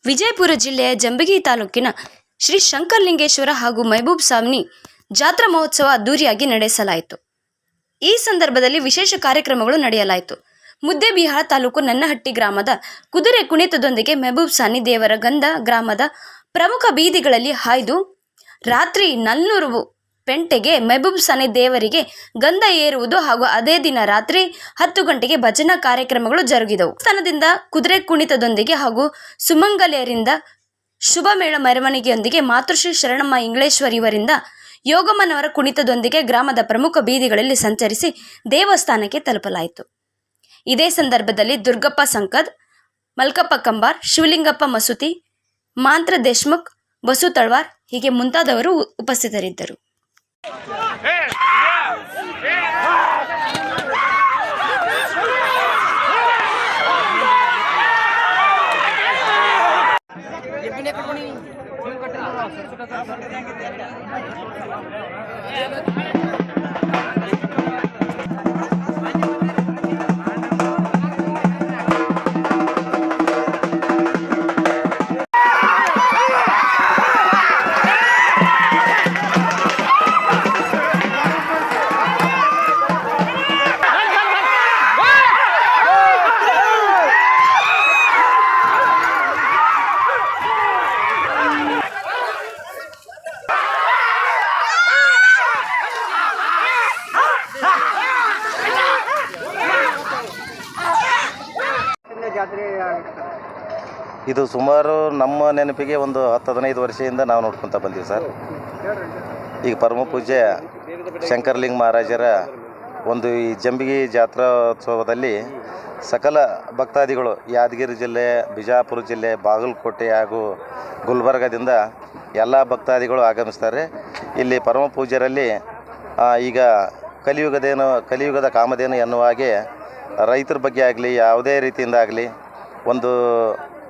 ವಿಜಯಪುರ ಜಿಲ್ಲೆಯ ಜಂಬಗಿ ತಾಲೂಕಿನ ಶ್ರೀ ಶಂಕರಲಿಂಗೇಶ್ವರ ಹಾಗೂ ಮೆಹಬೂಬ್ ಸಾಮ್ನಿ ಜಾತ್ರಾ ಮಹೋತ್ಸವ ಅದ್ದೂರಿಯಾಗಿ ನಡೆಸಲಾಯಿತು. ಈ ಸಂದರ್ಭದಲ್ಲಿ ವಿಶೇಷ ಕಾರ್ಯಕ್ರಮಗಳು ನಡೆಯಲಾಯಿತು. ಮುದ್ದೇಬಿಹಾಳ ತಾಲೂಕು ನನ್ನಹಟ್ಟಿ ಗ್ರಾಮದ ಕುದುರೆ ಕುಣಿತದೊಂದಿಗೆ ಮೆಹಬೂಬ್ ಸಾನಿ ದೇವರ ಗಂಧ ಗ್ರಾಮದ ಪ್ರಮುಖ ಬೀದಿಗಳಲ್ಲಿ ಹಾಯ್ದು ರಾತ್ರಿ 400 ಪೆಂಟೆಗೆ ಮೆಹಬೂಬ್ ಸಾನಿ ದೇವರಿಗೆ ಗಂಧ ಏರುವುದು ಹಾಗೂ ಅದೇ ದಿನ ರಾತ್ರಿ 10 ಗಂಟೆಗೆ ಭಜನಾ ಕಾರ್ಯಕ್ರಮಗಳು ಜರುಗಿದವು. ಸ್ಥಾನದಿಂದ ಕುದುರೆ ಕುಣಿತದೊಂದಿಗೆ ಹಾಗೂ ಸುಮಂಗಲಿಯರಿಂದ ಶುಭಮೇಳ ಮೆರವಣಿಗೆಯೊಂದಿಗೆ ಮಾತೃಶ್ರೀ ಶರಣಮ್ಮ ಇಂಗ್ಲೇಶ್ವರಿ ಇವರಿಂದ ಯೋಗಮ್ಮನವರ ಕುಣಿತದೊಂದಿಗೆ ಗ್ರಾಮದ ಪ್ರಮುಖ ಬೀದಿಗಳಲ್ಲಿ ಸಂಚರಿಸಿ ದೇವಸ್ಥಾನಕ್ಕೆ ತಲುಪಲಾಯಿತು. ಇದೇ ಸಂದರ್ಭದಲ್ಲಿ ದುರ್ಗಪ್ಪ ಸಂಕದ್, ಮಲ್ಕಪ್ಪ ಕಂಬಾರ್, ಶಿವಲಿಂಗಪ್ಪ ಮಸೂತಿ, ಮಾಂತ್ರ ದೇಶ್ಮುಖ್, ಬಸು ತಳವಾರ್ ಹೀಗೆ ಮುಂತಾದವರು ಉಪಸ್ಥಿತರಿದ್ದರು. ಇದು ಸುಮಾರು ನಮ್ಮ ನೆನಪಿಗೆ ಒಂದು 10-15 ವರ್ಷದಿಂದ ನಾವು ನೋಡ್ಕೊತ ಬಂದೀವಿ ಸರ್. ಈಗ ಪರಮ ಪೂಜ್ಯ ಶಂಕರಲಿಂಗ ಮಹಾರಾಜರ ಒಂದು ಈ ಜಂಬಗಿ ಜಾತ್ರೋತ್ಸವದಲ್ಲಿ ಸಕಲ ಭಕ್ತಾದಿಗಳು ಯಾದಗಿರಿ ಜಿಲ್ಲೆ, ಬಿಜಾಪುರ ಜಿಲ್ಲೆ, ಬಾಗಲಕೋಟೆ ಹಾಗೂ ಗುಲ್ಬರ್ಗದಿಂದ ಎಲ್ಲ ಭಕ್ತಾದಿಗಳು ಆಗಮಿಸ್ತಾರೆ. ಇಲ್ಲಿ ಪರಮ ಪೂಜ್ಯರಲ್ಲಿ ಈಗ ಕಲಿಯುಗದ ಕಾಮಧೇನು ಎನ್ನುವ ಹಾಗೆ ರೈತರ ಬಗ್ಗೆ ಆಗಲಿ ಯಾವುದೇ ರೀತಿಯಿಂದ ಆಗಲಿ ಒಂದು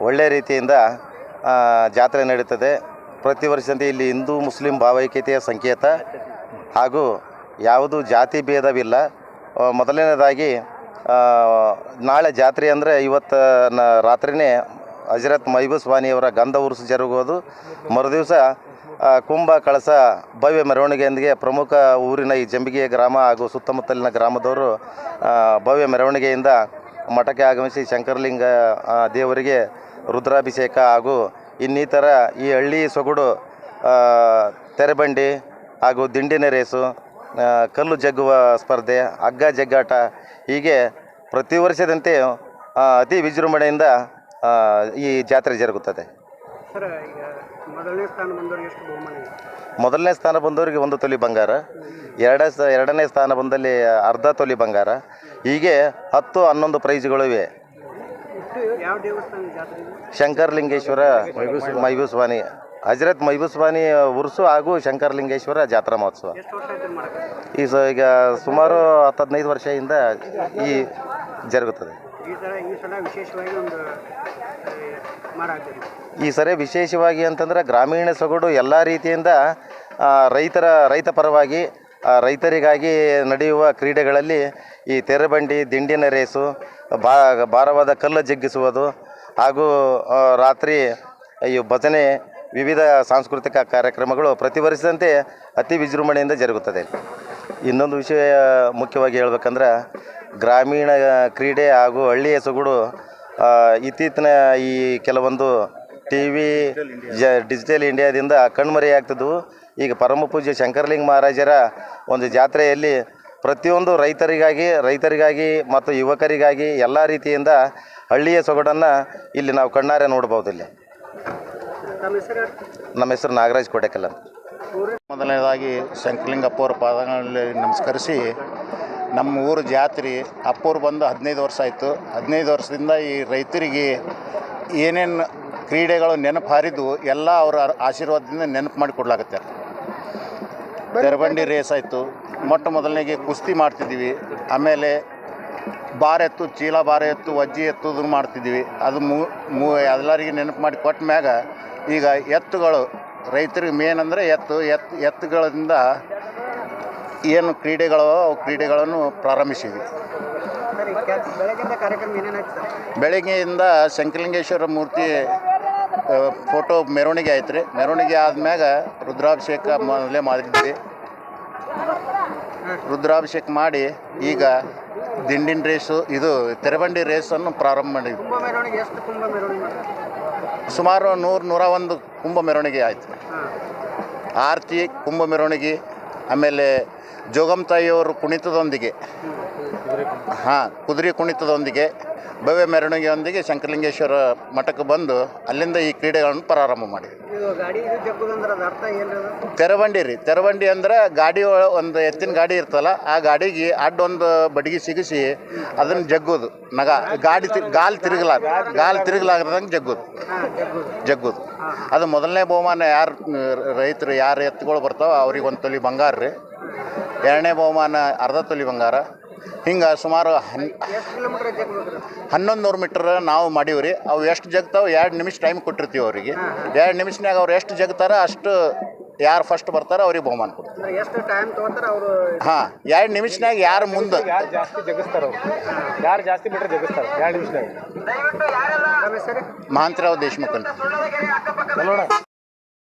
ಒಳ್ಳೆಯ ರೀತಿಯಿಂದ ಜಾತ್ರೆ ನಡೀತದೆ. ಪ್ರತಿ ವರ್ಷದಂತೆ ಇಲ್ಲಿ ಹಿಂದೂ ಮುಸ್ಲಿಂ ಭಾವೈಕ್ಯತೆಯ ಸಂಕೇತ ಹಾಗೂ ಯಾವುದು ಜಾತಿ ಭೇದವಿಲ್ಲ. ಮೊದಲನೇದಾಗಿ ನಾಳೆ ಜಾತ್ರೆ ಅಂದರೆ ಇವತ್ತು ರಾತ್ರಿಯೇ ಹಜರತ್ ಮೆಹಬೂಬ್ ಸಾನಿಯವರ ಗಂಧ ಉರುಸು ಜರುಗೋದು. ಮರುದಿವಸ ಕುಂಭ ಕಳಸ ಭವ್ಯ ಮೆರವಣಿಗೆಯೊಂದಿಗೆ ಪ್ರಮುಖ ಊರಿನ ಈ ಜಂಬಗಿ ಗ್ರಾಮ ಹಾಗೂ ಸುತ್ತಮುತ್ತಲಿನ ಗ್ರಾಮದವರು ಭವ್ಯ ಮೆರವಣಿಗೆಯಿಂದ ಮಠಕ್ಕೆ ಆಗಮಿಸಿ ಶಂಕರಲಿಂಗ ದೇವರಿಗೆ ರುದ್ರಾಭಿಷೇಕ ಹಾಗೂ ಇನ್ನಿತರ ಈ ಹಳ್ಳಿ ಸೊಗಡು ತೆರೆಬಂಡಿ ಹಾಗೂ ದಿಂಡಿನ ರೇಸು, ಕಲ್ಲು ಜಗ್ಗುವ ಸ್ಪರ್ಧೆ, ಹಗ್ಗ ಜಗ್ಗಾಟ ಹೀಗೆ ಪ್ರತಿ ವರ್ಷದಂತೆ ಅತಿ ವಿಜೃಂಭಣೆಯಿಂದ ಈ ಜಾತ್ರೆ ಜರುಗುತ್ತದೆ. ಮೊದಲನೇ ಸ್ಥಾನ ಬಂದವರಿಗೆ 1 ತೊಲಿ ಬಂಗಾರ, ಎರಡನೇ ಸ್ಥಾನ ಬಂದಲ್ಲಿ ಅರ್ಧ ತೊಲಿ ಬಂಗಾರ, ಹೀಗೆ 10-11 ಪ್ರೈಜ್ಗಳು ಇವೆ. ಶಂಕರಲಿಂಗೇಶ್ವರ ಮೆಹಬೂಬ್ ಸಾನಿ ಹಜರತ್ ಮೆಹಬೂಬ್ ಸಾನಿ ಉರ್ಸು ಹಾಗೂ ಶಂಕರಲಿಂಗೇಶ್ವರ ಜಾತ್ರಾ ಮಹೋತ್ಸವ ಈಗ ಸುಮಾರು 10-15 ವರ್ಷದಿಂದ ಈ ಜರುಗುತ್ತದೆ. ಈ ಸರಿ ವಿಶೇಷವಾಗಿ ಅಂತಂದರೆ ಗ್ರಾಮೀಣ ಸೊಗಡು ಎಲ್ಲ ರೀತಿಯಿಂದ ರೈತ ಪರವಾಗಿ ರೈತರಿಗಾಗಿ ನಡೆಯುವ ಕ್ರೀಡೆಗಳಲ್ಲಿ ಈ ತೆರೆಬಂಡಿ, ದಿಂಡಿನ ರೇಸು, ಭಾರವಾದ ಕಲ್ಲು ಜಗ್ಗಿಸುವುದು ಹಾಗೂ ರಾತ್ರಿ ಈ ಭಜನೆ, ವಿವಿಧ ಸಾಂಸ್ಕೃತಿಕ ಕಾರ್ಯಕ್ರಮಗಳು ಪ್ರತಿ ವರ್ಷದಂತೆ ಅತಿ ವಿಜೃಂಭಣೆಯಿಂದ ಜರುಗುತ್ತದೆ. ಇನ್ನೊಂದು ವಿಷಯ ಮುಖ್ಯವಾಗಿ ಹೇಳ್ಬೇಕಂದ್ರೆ ಗ್ರಾಮೀಣ ಕ್ರೀಡೆ ಹಾಗೂ ಹಳ್ಳಿಯ ಸೊಗಡು ಇತ್ತೀಚಿನ ಈ ಕೆಲವೊಂದು TV ಡಿಜಿಟಲ್ ಇಂಡಿಯಾದಿಂದ ಕಣ್ಮರೆಯಾಗ್ತಿದ್ವು. ಈಗ ಪರಮ ಪೂಜ್ಯ ಶಂಕರಲಿಂಗ ಮಹಾರಾಜರ ಒಂದು ಜಾತ್ರೆಯಲ್ಲಿ ಪ್ರತಿಯೊಂದು ರೈತರಿಗಾಗಿ ಮತ್ತು ಯುವಕರಿಗಾಗಿ ಎಲ್ಲ ರೀತಿಯಿಂದ ಹಳ್ಳಿಯ ಸೊಗಡನ್ನು ಇಲ್ಲಿ ನಾವು ಕಣ್ಣಾರೆ ನೋಡ್ಬೋದು. ಇಲ್ಲಿ ನಮ್ಮ ಹೆಸರು ನಾಗರಾಜ್ ಕೋಟೆಕಲ್ ಅಂತ. ಮೊದಲನೇದಾಗಿ ಶಂಕರಲಿಂಗಪ್ಪ ಅವರ ಪಾದಗಳಲ್ಲಿ ನಮಸ್ಕರಿಸಿ, ನಮ್ಮ ಊರು ಜಾತ್ರೆ ಅಪ್ಪವ್ರು ಬಂದು 15 ವರ್ಷ ಆಯಿತು. 15 ವರ್ಷದಿಂದ ಈ ರೈತರಿಗೆ ಏನೇನು ಕ್ರೀಡೆಗಳು ನೆನಪು ಹಾರಿದ್ದು ಎಲ್ಲ ಅವರ ಆಶೀರ್ವಾದದಿಂದ ನೆನಪು ಮಾಡಿ ಕೊಡ್ಲಾಗುತ್ತೆ. ತೆರಬಂಡಿ ರೇಸ್ ಆಯಿತು, ಮೊಟ್ಟ ಮೊದಲನೇಗೆ ಕುಸ್ತಿ ಮಾಡ್ತಿದ್ದೀವಿ. ಆಮೇಲೆ ಚೀಲ ಭಾರ ಎತ್ತು, ವಜ್ಜಿ ಎತ್ತುದನ್ನು ಮಾಡ್ತಿದ್ದೀವಿ. ಅದು ಎಲ್ಲರಿಗೆ ನೆನಪು ಮಾಡಿ ಕೊಟ್ಟ ಮ್ಯಾಗ ಈಗ ಎತ್ತುಗಳು ರೈತರಿಗೆ ಮೇನ್ ಅಂದರೆ ಎತ್ತುಗಳಿಂದ ಏನು ಕ್ರೀಡೆಗಳು ಅವು ಕ್ರೀಡೆಗಳನ್ನು ಪ್ರಾರಂಭಿಸಿದ್ವಿ. ಬೆಳಗ್ಗೆಯಿಂದ ಶಂಕರಲಿಂಗೇಶ್ವರ ಮೂರ್ತಿ ಫೋಟೋ ಮೆರವಣಿಗೆ ಆಯ್ತು ರೀ. ಮೆರವಣಿಗೆ ಆದ್ಮ್ಯಾಗ ರುದ್ರಾಭಿಷೇಕ ಮೊದಲೇ ಮಾಡಿದ್ವಿ. ರುದ್ರಾಭಿಷೇಕ ಮಾಡಿ ಈಗ ದಿಂಡಿನ ರೇಸು ಇದು ತೆರಬಂಡಿ ರೇಸನ್ನು ಪ್ರಾರಂಭ ಮಾಡಿದ್ವಿ. ಸುಮಾರು 100-101 ಕುಂಭ ಮೆರವಣಿಗೆ ಆಯಿತು. ಆರತಿ, ಕುಂಭ ಮೆರವಣಿಗೆ, ಆಮೇಲೆ ಜೋಗಮ್ ತಾಯಿಯವರು ಕುಣಿತದೊಂದಿಗೆ, ಕುದುರೆ ಕುಣಿತದೊಂದಿಗೆ, ಭವ್ಯ ಮೆರವಣಿಗೆಯೊಂದಿಗೆ ಶಂಕರಲಿಂಗೇಶ್ವರ ಮಠಕ್ಕೆ ಬಂದು ಅಲ್ಲಿಂದ ಈ ಕ್ರೀಡೆಗಳನ್ನು ಪ್ರಾರಂಭ ಮಾಡಿದ್ವಿ. ತೆರವಂಡಿ ರೀ. ತೆರವಂಡಿ ಅಂದ್ರೆ ಗಾಡಿ ಒಂದು ಎತ್ತಿನ ಗಾಡಿ ಇರ್ತಲ್ಲ, ಆ ಗಾಡಿಗೆ ಅಡ್ಡೊಂದು ಬಡಿಗೆ ಸಿಗಿಸಿ ಅದನ್ನು ಜಗ್ಗೋದು. ಗಾಡಿ ಗಾಲ್ ತಿರುಗಲಾರ್ದಂಗೆ ಜಗ್ಗೋದು. ಅದು ಮೊದಲನೇ ಬಹುಮಾನ ಯಾರು ರೈತರು ಯಾರು ಎತ್ತುಗಳು ಬರ್ತಾವೆ ಅವ್ರಿಗೆ 1 ತೊಲಿ ಬಂಗಾರ ರೀ. 2ನೇ ಬಹುಮಾನ ಅರ್ಧ ತೊಲಿ ಬಂಗಾರ. ಹಿಂಗೆ ಸುಮಾರು 1100 ಮೀಟ್ರ್ ನಾವು ಮಾಡೀವಿ ರೀ. ಅವು ಎಷ್ಟು ಜಗ್ತಾವೆ 2 ನಿಮಿಷ ಟೈಮ್ ಕೊಟ್ಟಿರ್ತೀವಿ ಅವರಿಗೆ. 2 ನಿಮಿಷನಾಗ ಅವ್ರು ಎಷ್ಟು ಜಗ್ತಾರ ಅಷ್ಟು ಯಾರು ಫಸ್ಟ್ ಬರ್ತಾರೋ ಅವ್ರಿಗೆ ಬಹುಮಾನ ಕೊಡ್ತಾರೆ. 2 ನಿಮಿಷನಾಗ ಯಾರು ಮುಂದೆ ಮಹಾಂತರಾವ್ ದೇಶಮುಖ್ ಅಂತ.